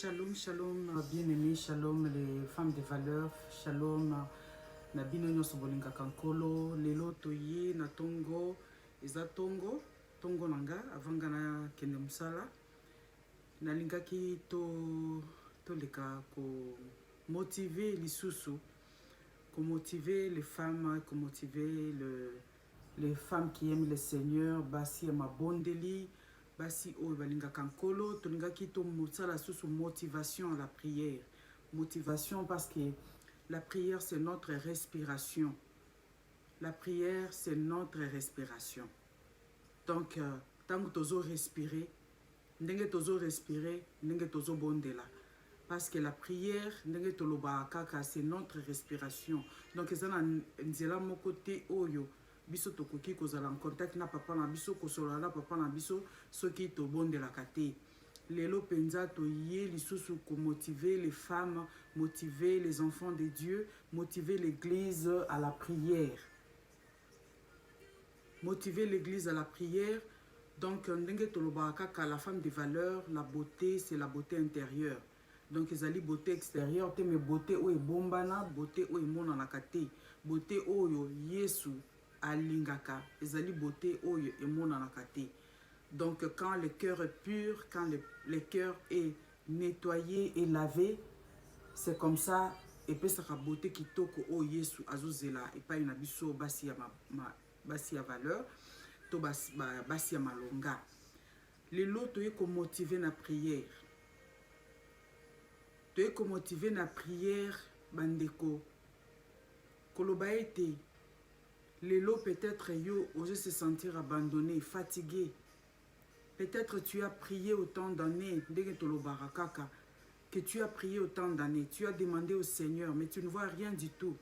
Shalom, shalom, bien-aimés, shalom les femmes de valeur, shalom, na bino nyonso bolinga kankolo, lelo toye na tongo, eza tongo nanga, avanga na kende musala, na lingaki to leka ko motiver lisusu, ko motiver les femmes, ko motiver les femmes qui aiment le Seigneur, basi ma bondeli, basi oyo balingaka nkolo tolingaki to mosala susu motivation à la prière. Motivation parce que la prière c'est notre respiration. La prière c'est notre respiration. Donc tant que tozo respirer, ndenge tozo respirer, ndenge tozo bondela. Parce que la prière, ndenge toloba kaka c'est notre respiration. Donc eza na nzela moko te oyo biso tokoki kozala en contact na papa na biso kosola na papa na biso soki to bondelaka te. Lelo penza toye lisusu ko motiver les femmes, motiver les enfants de Dieu, motiver l'église à la prière. Motiver l'église à la prière. Donc ndenge toloba kaka la femme de valeur, la beauté c'est la beauté intérieure. Donc ezali beauté extérieure te mais beauté oyo bombana, beauté oyo monanaka te, beauté oyo Yesu alingaka, ezali beauté oyo emonanaka te. Donc quand le cœur est pur, quand le cœur est nettoyé et lavé, c'est comme ça et puis ça beauté kitoko oyo Yesu azozela epai na biso basi ya valeur to basi ya malonga. Lelo toye ko motiver na prière. Toye ko motiver na prière bandeko. Koloba ete lelo peut-être yo osé se sentir abandonné, fatigué. Peut-être tu as prié autant d'années, que tu as prié autant d'années, tu as demandé au Seigneur, mais tu ne vois rien du tout.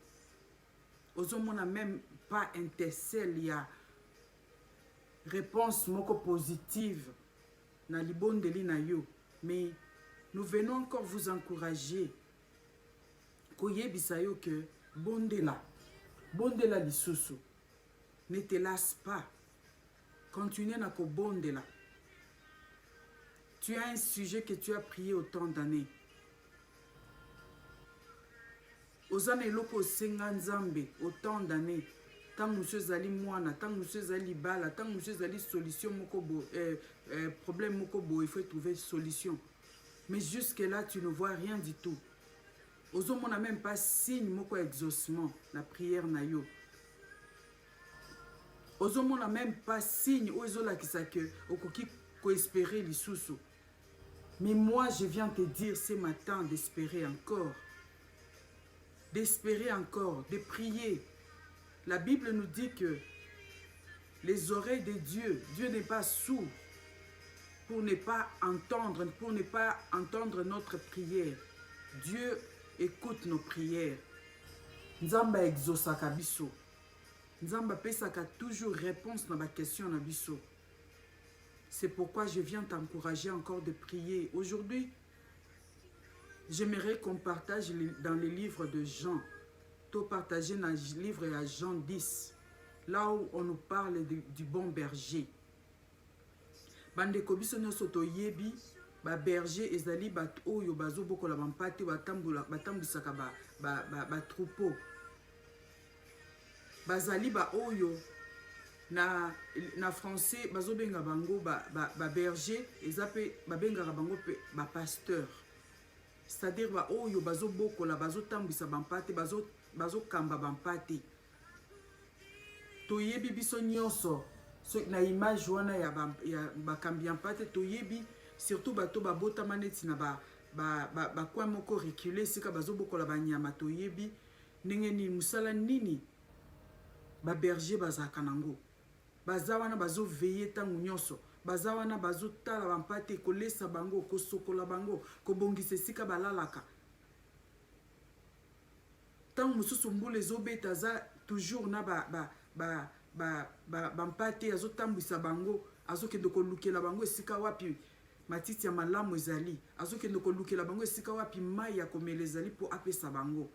Ozomon n'a même pas intercelle, il y a réponse moko positive na libondeli na yo. Mais nous venons encore vous encourager. Koyebisa yo que bondela lisusu. Ne te lasse pas. Continue na ko bondela. Tu as un sujet que tu as prié autant d'années. Ozana eloko senga nzambe autant d'années. Tant monsieur zali mwana, tant monsieur zali bala, tant monsieur zali solution moko problème moko bo, il faut trouver solution. Mais jusque là tu ne vois rien du tout. Ozomon n'a même pas signe moko exaucement la prière na yo. Ozomon n'a même pas signe où ezola kisake okoki ko espérer lisusu. Mais moi je viens te dire ce matin d'espérer encore. D'espérer encore, de prier. La Bible nous dit que les oreilles de Dieu, Dieu n'est pas sourd pour ne pas entendre notre prière. Dieu écoute nos prières. Nzamba exaucaka biso. Nzamba pesaka toujours réponse dans ma question na biso. C'est pourquoi je viens t'encourager encore de prier. Aujourd'hui, j'aimerais qu'on partage dans les livres de Jean. Tout partager dans le livre de Jean 10. Là où on nous parle du bon berger. Bandeko biso nyoso toyebi ba berger ezali bat oyo bazo bokola bampate batambusaka ba troupeau. Bazali ba oyo na français bazo benga bango ba berger ezape ba benga bango pe ba pasteur. C'est-à-dire ba oyo bazo bokola bazo tambisa bampate bazo kamba bampate. Toyebi biso nyonso na image wana ya bakambi bampate toyebi surtout bato babota maneti na ba kwa moko reculer sika bazo bokola banyama toyebi ndenge ni musala nini ba berger bazaka nango. Baza wana bazo veiller tangu nyonso. Baza wana bazo tala bampate kolesa bango, kosokola bango, kobongisa sika balalaka. Tangu mususu mbule ezobeta za toujours na bampate azotambwisa bango, azokende kolukela bango esika wapi matiti ya malamu ezali, azokende kolukela bango esika wapi mai ya komela ezali po apesa bango.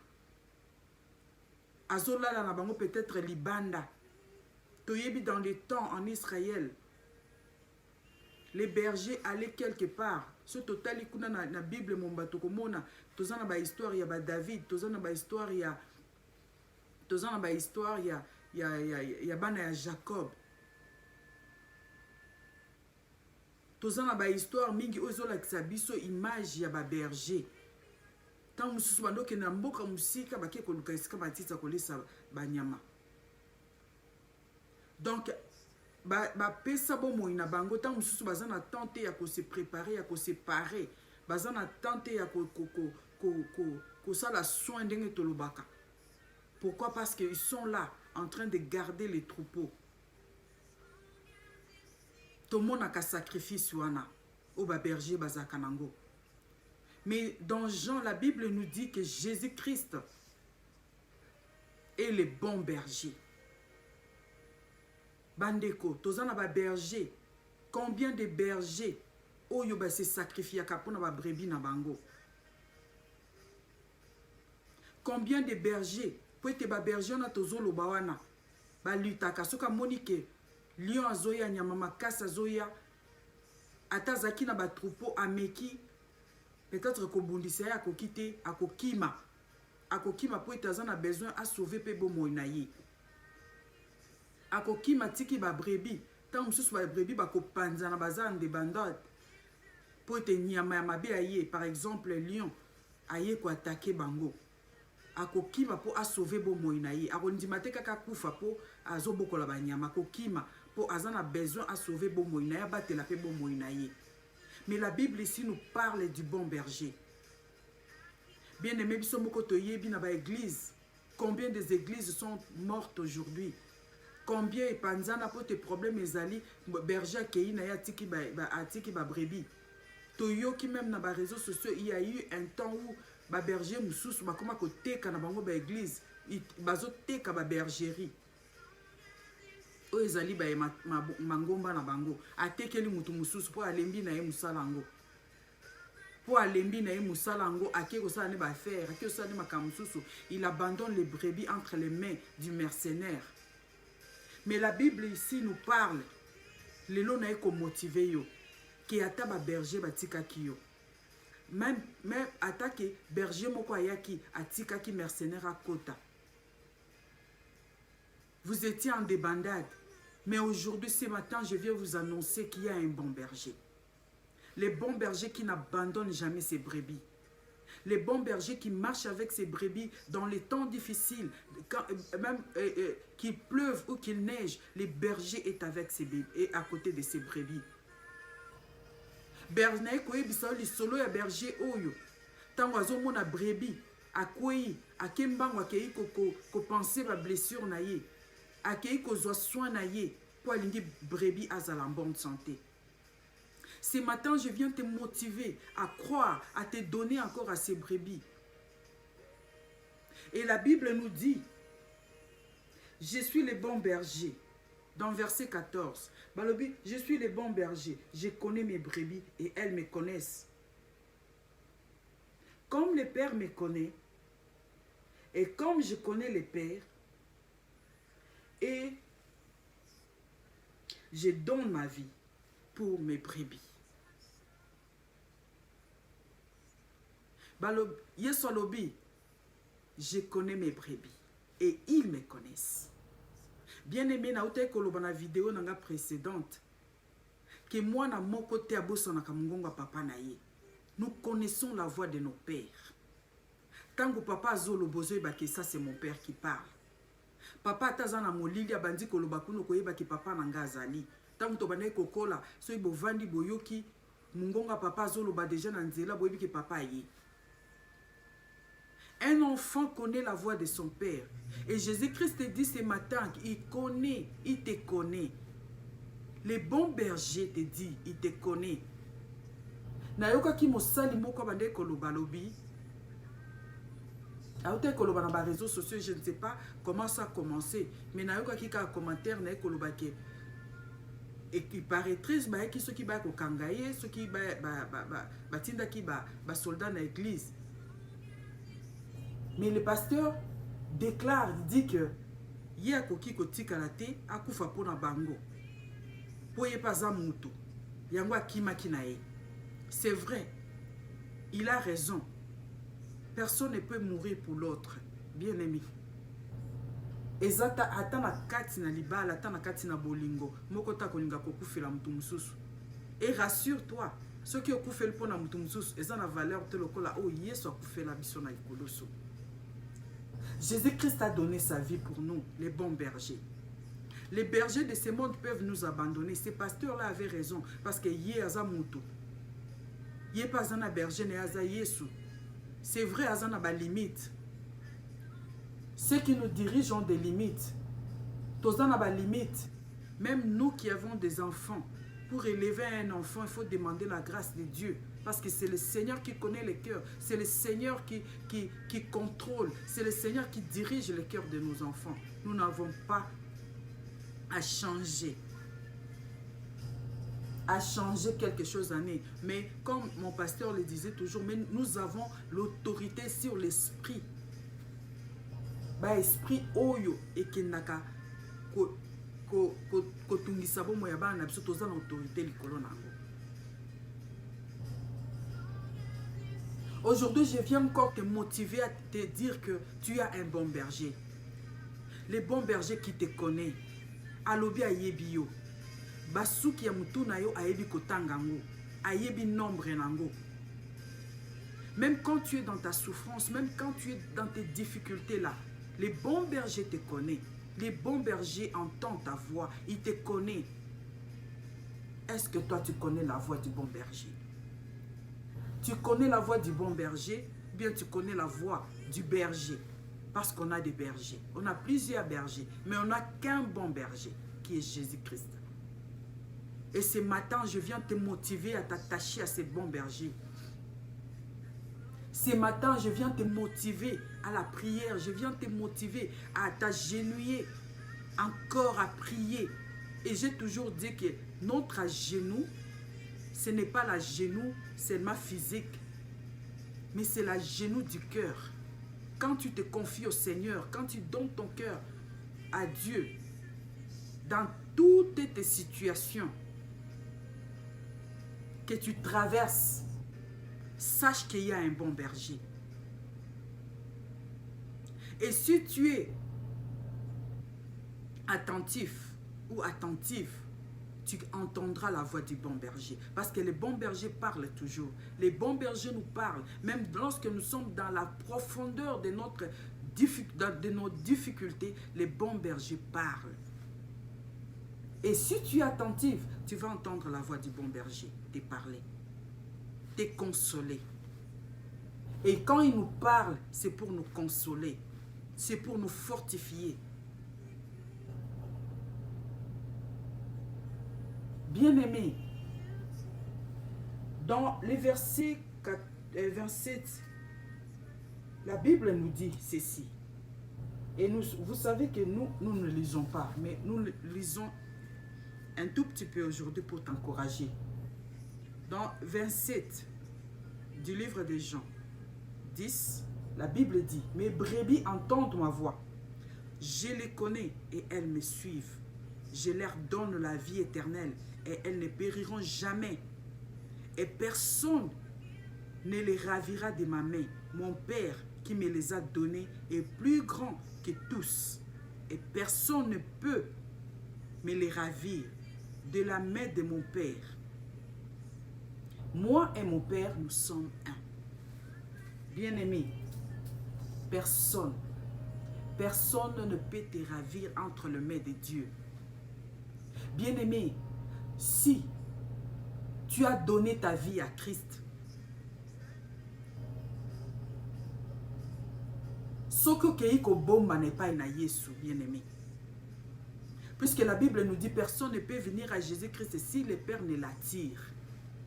Azolala na bango peut-être libanda. Toyebi dans les temps en Israël, les bergers allaient quelque part so totali kuna na Bible momba tokomona tozana ba histoire ya ba David, tozana ba histoire ya ya bana ya Jacob, tozana ba histoire mingi ozolakisa biso image ya ba berger. Tant mususu bandoke na mboka musika bake koluka esika batita kolesa banyama. Donc ba pesa bomoi na bango tant mususu bazana tenter ya ko se préparer ya ko séparer, bazana tenter ya ko sala soin ndenge tolobaka. Pourquoi? Parce qu'ils sont là en train de garder les troupeaux. Tout le monde a un sacrifice wana au berger bazakanango. Mais dans Jean, la Bible nous dit que Jésus-Christ est le bon berger. Bandeko, tozana ba berger. Combien de bergers oyo ba se sacrifier kapona ba brebis na bango? Combien de bergers pour être ba berger na tozolo bawana ba lutaka soka monike lion azoya nyama makasa azoya atazaki na ba troupeau ameki peut-être ko bundisa ya ko kite akokima pour être azana besoin à sauver pe bomo na ye akokima tiki ba brebis tant mususu ba brebis ba ko panza na bazan de bandade pour être nyama ya mabe aye. Par exemple lion aye ko attaquer bango akokima po a sauver bomo na ye akondima te kaka kufa po azobokola banyama akokima po azana besoin à sauver bomo na ya batela pe bomo na ye. Mais la Bible ici nous parle du bon berger. Bien aimé biso moko toyebi na ba église, combien des églises sont mortes aujourd'hui? Combien panzana po te problème ezali berger kei na ya tiki ba brebis. Toyoki même na ba réseaux sociaux, il y a eu un temps où ba berger mususu bakoma ko teka na bango ba église, bazo teka ba bergerie. O ezali ba mangomba na bango, atekeli mutu mususu po alembi na ye musalango. Po alembi na ye musalango, ake ko sala ne ba faire, ake ko sala ne makamususu, il abandonne les brebis entre les mains du mercenaire. Mais la Bible ici nous parle, lelo na eko motiver yo, ki ata ba berger batika kiyo. Même attaque berger moko ayaki atika ki mercenaire à kota. Vous étiez en débandade, mais aujourd'hui, ce matin, je viens vous annoncer qu'il y a un bon berger. Les bons bergers qui n'abandonnent jamais ses brebis. Les bons bergers qui marchent avec ses brebis dans les temps difficiles, même qu'il pleuve ou qu'il neige, le berger est avec ses brebis et à côté de ses brebis. Bernaï koye bisao li solo ya berger oyo. Tango azomona brebis, akoyi, akembango akei ko penser ba blessure na ye. Akei ko zwa soin na ye pour alingi brebis azala en bonne santé. Ce matin, je viens te motiver à croire, à te donner encore à ces brebis. Et la Bible nous dit, je suis le bon berger. Dans verset 14, Balobi, je suis le bon berger, je connais mes brebis et elles me connaissent. Comme le Père me connaît, et comme je connais le Père, et je donne ma vie pour mes brebis. Balobi, Yesolobi, je connais mes brebis et ils me connaissent. Bien aimé, na outé koloba na vidéo nanga précédente que moi na mon côté aboso na kamungonga papa na ye. Nous connaissons la voix de nos pères. Tango papa zolo bozo ba que ça c'est mon père qui parle. Papa tazana molili abandi koloba kuno koyeba ki papa nanga azali. Tango to banaye kokola so ibo vandi boyoki mungonga papa zolo ba déjà na nzela boyebi ki papa ye. Un enfant connaît la voix de son père. Et Jésus-Christ te dit ce matin qu'il connaît, il te connaît. Le bon berger te dit, il te connaît. Nayoka ki mosali moko bande koloba lobi. Aote koloba na ba réseaux sociaux, je ne sais pas comment ça a commencé, mais nayoka ki ka commentaire na koloba ke et qui paraîtrait ba ki soki ba ko kangaye, soki ba tinda ki ba soldat na église. Mais le pasteur déclare, il dit que il y a koki koti kalate akufa pona bango. Poye pas amuto. Yango akima kinae. C'est vrai, il a raison. Personne ne peut mourir pour l'autre, bien aimé. Ezata ata na kati na libala, ata na kati na bolingo, moko ta kolinga kokufela mutu mususu. Et rassure-toi, ceux qui okufeli pona mutu mususu, eza na valeur te lokola o Yesu akufela biso na ikoloso. Jésus-Christ a donné sa vie pour nous, les bons bergers. Les bergers de ce monde peuvent nous abandonner. Ces pasteurs-là avaient raison, parce que yé aza mutu. Yé pas un berger ne aza Yesu. C'est vrai, aza na ba limite. Ceux qui nous dirigent ont des limites. Tozan na ba limite. Même nous qui avons des enfants, pour élever un enfant, il faut demander la grâce de Dieu. Parce que c'est le Seigneur qui connaît les cœurs. C'est le Seigneur qui contrôle. C'est le Seigneur qui dirige les cœurs de nos enfants. Nous n'avons pas à changer. À changer quelque chose en nous. Mais comme mon pasteur le disait toujours, mais nous avons l'autorité sur l'esprit. Ba esprit oyo ekenaka kotungisa bomo ya bana biso toza na autorité likolo nango. Aujourd'hui, je viens encore te motiver à te dire que tu as un bon berger. Le bon berger qui te connaît. Alobi ayebi yo. Basuki ya mutu na yo ayebi kotanga ngo. Ayebi nombre nango. Même quand tu es dans ta souffrance, même quand tu es dans tes difficultés là, les bons bergers te connaissent. Les bons bergers entendent ta voix. Ils te connaissent. Est-ce que toi, tu connais la voix du bon berger? Tu connais la voix du bon berger, ou bien tu connais la voix du berger? Parce qu'on a des bergers. On a plusieurs bergers, mais on n'a qu'un bon berger, qui est Jésus-Christ. Et ce matin, je viens te motiver à t'attacher à ces bons bergers. Ce matin, je viens te motiver à la prière. Je viens te motiver à t'agenouiller, encore à prier. Et j'ai toujours dit que notre genou, ce n'est pas la genou seulement physique, mais c'est la genou du cœur. Quand tu te confies au Seigneur, quand tu donnes ton cœur à Dieu, dans toutes tes situations que tu traverses, sache qu'il y a un bon berger. Et si tu es attentif ou attentive, tu entendras la voix du bon berger. Parce que les bons bergers parlent toujours. Les bons bergers nous parlent. Même lorsque nous sommes dans la profondeur de nos difficultés, les bons bergers parlent. Et si tu es attentif, tu vas entendre la voix du bon berger te parler, te consoler. Et quand il nous parle, c'est pour nous consoler. C'est pour nous fortifier. Bien-aimés, dans les versets 27, la Bible nous dit ceci. Et nous, vous savez que nous ne lisons pas, mais nous lisons un tout petit peu aujourd'hui pour t'encourager. Dans 27 du livre de Jean 10, la Bible dit, « Mes brebis entendent ma voix. Je les connais et elles me suivent. Je leur donne la vie éternelle et elles ne périront jamais. Et personne ne les ravira de ma main. Mon Père qui me les a donnés est plus grand que tous. Et personne ne peut me les ravir de la main de mon Père. Moi et mon Père, nous sommes un. » Bien-aimé, personne ne peut te ravir entre les mains de Dieu. Bien-aimé, si tu as donné ta vie à Christ, ce que n'est pas na Yesu, bien-aimé. Puisque la Bible nous dit personne ne peut venir à Jésus-Christ si le Père ne l'attire.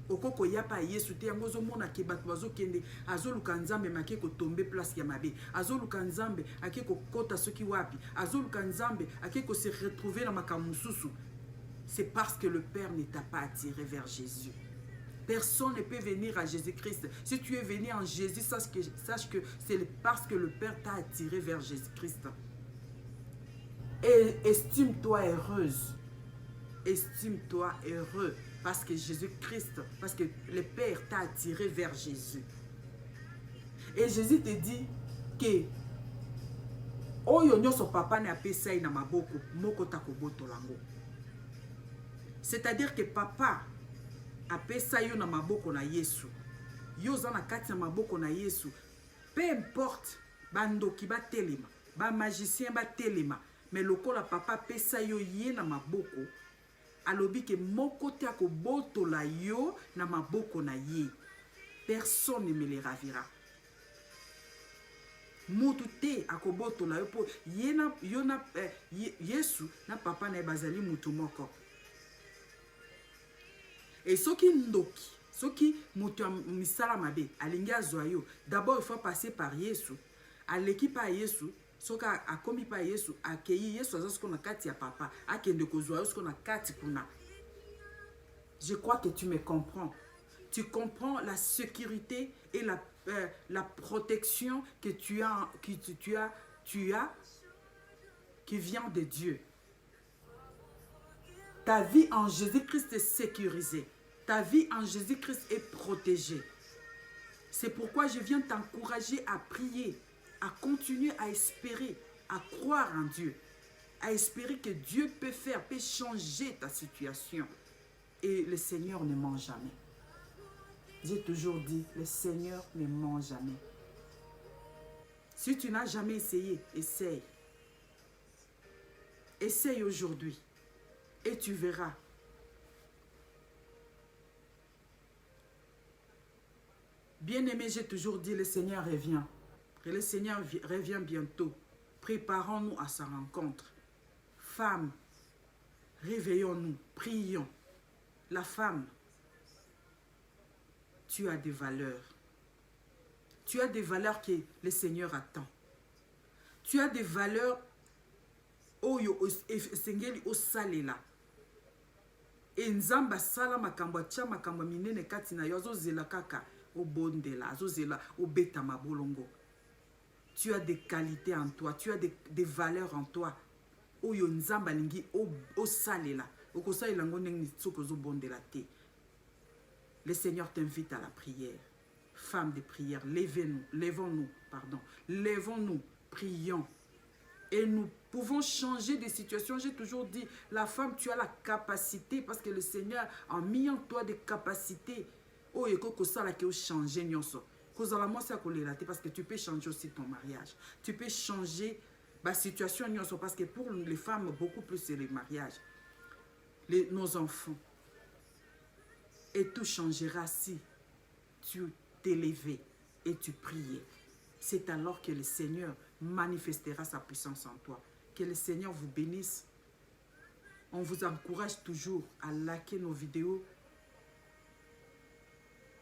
Okoko ya pa Yesu te yango mona ke bato bazokende azoluka nzambe make ko tomber place ya mabe, azoluka nzambe ake ko kota soki wapi, azoluka nzambe ake ko se retrouver na makamususu. C'est parce que le Père ne t'a pas attiré vers Jésus. Personne ne peut venir à Jésus-Christ. Si tu es venu en Jésus, sache que c'est parce que le Père t'a attiré vers Jésus-Christ. Et estime-toi heureuse. Estime-toi heureux Parce que Jésus-Christ, parce que le Père t'a attiré vers Jésus. Et Jésus te dit que oyo nyonso papa ne apesa na maboko moko takoboto lango. C'est-à-dire que papa apesa yo na maboko na Yesu. Yo za na kati na maboko na Yesu. Peu importe bandoki ba telema, ba magicien ba telema, mais lokola papa apesa yo ye na maboko, alobi ke moko te akoboto la yo na maboko na ye. Personne ne me les ravira. Mutu te akoboto la yo po yena yona Yesu na papa na bazali mutu moko. Et soki ndoki, soki mutu misala mabe alingi azwa yo, d'abord il faut passer par Yesu. Aleki pa Yesu, soka akomi pa Yesu, akei Yesu azasko na kati ya papa, akende kozwa yo sko na kati kuna. Je crois que tu me comprends. Tu comprends la sécurité et la protection que tu as, qui vient de Dieu. Ta vie en Jésus-Christ est sécurisée. Ta vie en Jésus-Christ est protégée. C'est pourquoi je viens t'encourager à prier, à continuer à espérer, à croire en Dieu, à espérer que Dieu peut changer ta situation. Et le Seigneur ne ment jamais. J'ai toujours dit, le Seigneur ne ment jamais. Si tu n'as jamais essayé, essaye. Essaye aujourd'hui. Et tu verras. Bien-aimé, j'ai toujours dit, le Seigneur revient. Et le Seigneur revient bientôt. Préparons-nous à sa rencontre. Femmes, réveillons-nous, prions. La femme, tu as des valeurs. Tu as des valeurs que le Seigneur attend. Tu as des valeurs oyo esengeli osalela. Et nzamba sala makambo tia makambo minene kati na yo azozela kaka obondela, azozela obeta mabolongo. Tu as des qualités en toi, tu as des valeurs en toi. Oyo nzamba lingi osalela. Okosalela ngo ndenge sokozo bondela te. Le Seigneur t'invite à la prière. Femme de prière, lèvons-nous, prions. Et nous pouvons changer des situations. J'ai toujours dit, la femme, tu as la capacité, parce que le Seigneur a mis en toi des capacités. Oh, et que ça là qui a changé nyonso. Parce que tu peux changer aussi ton mariage. Tu peux changer la situation nyonso, parce que pour les femmes, beaucoup plus c'est le mariage. Nos enfants. Et tout changera si tu t'élevais et tu priais. C'est alors que le Seigneur manifestera sa puissance en toi. Que le Seigneur vous bénisse. On vous encourage toujours à liker nos vidéos,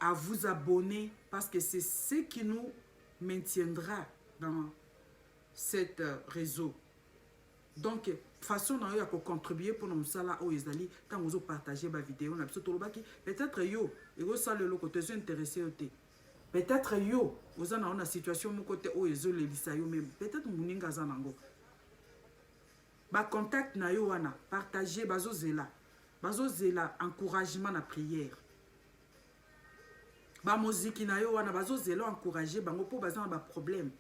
à vous abonner, parce que c'est ce qui nous maintiendra dans cet réseau. Donc, façon dont vous contribuer pour nous sala au Isali, quand vous partagez ma vidéo, peut-être yo, et vous savez le côté intéressé au thé. Peut-être yo, vous en avez une situation mon côté au Isoli lisayo même. Peut-être muninga zanango. Ba contact na yo wana, partager bazo zela encouragement na prière. Ba musique na yo wana bazo zela encourager bango po bazana ba problème.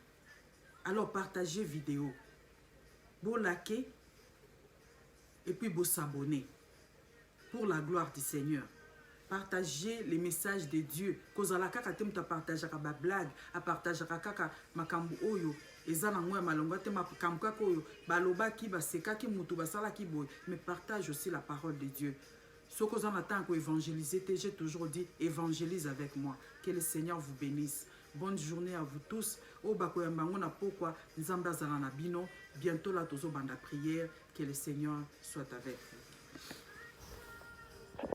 Alors partagez vidéo. Vous liker et puis vous s'abonner pour la gloire du Seigneur. Partagez les messages de Dieu. Kozala kaka te muta partager ka ba blague, a partager kaka makambu oyo ezana ngoya malonga te makambu kaka oyo baloba ki baseka ki mutu basala ki boy, mais partage aussi la parole de Dieu. Ce que vous en attendez pour évangéliser, j'ai toujours dit évangélise avec moi. Que le Seigneur vous bénisse. Bonne journée à vous tous. Au bakoyambango na pokwa nzamba zala na bino. Bientôt la tozo banda prière. Que le Seigneur soit avec vous.